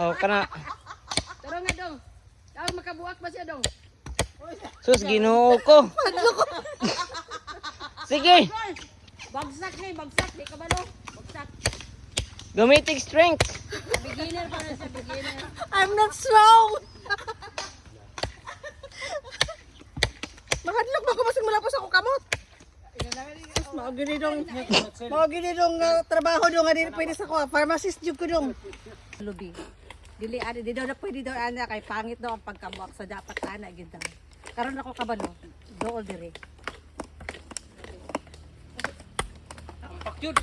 Oh, kana. Tara nga dong. Daw makabuak ba siya dong? Sus, Ginoo ko. Sige. Bagsak ni, bagsak. Di ka ba no? Bagsak. Gamitin strength. Beginner pa na siya, beginner. I'm not strong. Mahadlok ba ko masing malapos ako kamot? Mao gini dong trabaho dong nga dili pwede sa ko. Pharmacist jud ko dong. Lubi. Dili ani di daw na pwede daw ana kay pangit daw ang pagkabuak sa dapat ana gid daw. Karon ako kabalo. Dool dire. Tampak yun.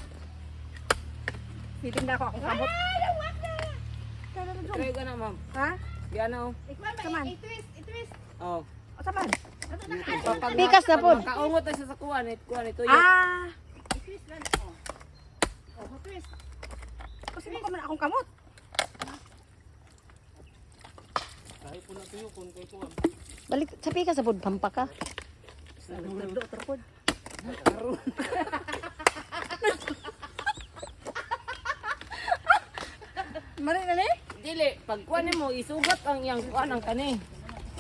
Piling na ako akong kamot. Try ko na, ma'am. Ha? Yan o. Kaman. I-twist. Oh. O saman. Pikas na po. Kaungot na siya sa kuwan. Kuwan ito yun. Ah. I-twist lang. Oh, twist. Kasi mo ka man akong kamot. Kahit po na ito yun kung kay kuwan. Balik sa pika sa pod pampa ka. Nagdo terpod. Mari na ni? Dili, pag kuwan mo, isugat ang iyang kuwan ang kani.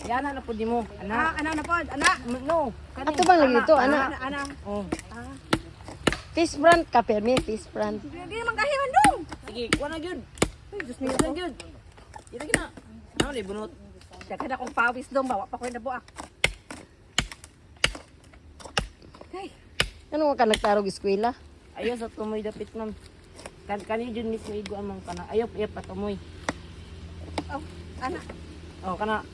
Yan na po di mo. Ana, ana na pod, ana. No. Kani. Ato bang lagi ito, Ana, ana? ana. Oh. Fish brand ka, permi, fish brand. Di naman kahiman dong. Sige, kuwan na yun. Ay, Diyos Kuwan na yun. Ito gina. Ano, di bunot. Dagan akong pawis dong, bawa pa ko yung nabuak. Okay. Ano ka nagtarog eskwela? Ayaw sa tumoy dapit ma'am. Kani dyan mismo igo amang kana. Ayaw pa tumoy. Oh, ana. Oh, kana.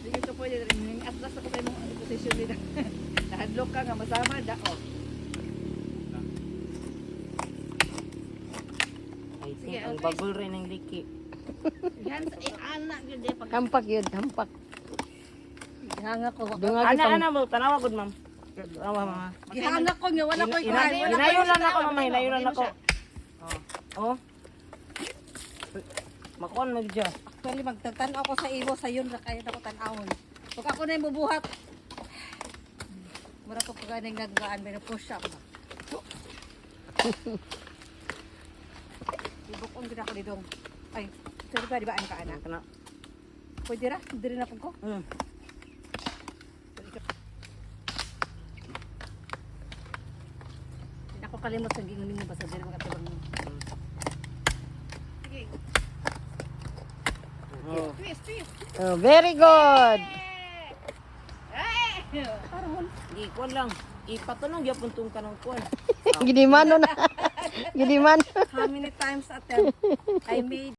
Sige ko pwede rin. Yung atlas ako kayo ng posisyon nila. Nahadlok ka nga, masama, dako. I think ang bagol rin ng liki. Yan, anak yun din. Pag Hampak yun, hampak. ihanga ko. Dungagi pang... Ana mo, tanawa gud ma'am. Tanawa mama. Ihanga ko nga, wala ko Hinayon lang ako mama, hinayon lang ako. Oh. Makuan mo dyan. Actually, magtatanaw ko sa iwo sa yun, kaya na ko tanawon. Pag ako na yung bubuhat, mura ko pag ganing naggaan, may push up ba? Ibukong din ako dito. Ay, sorry ba, di ba ang kaanak? Kana. Pwede ra, hindi rin ako ko. Hindi ako kalimot sa gingunin mo ba sa dito mga tibang mo. Sige. Oh. Twist. Oh, very good. Parang Di kuan lang. Ipatulong gyapon tong kanang kuan. Gidimano na. Gidiman. how many times attempt I made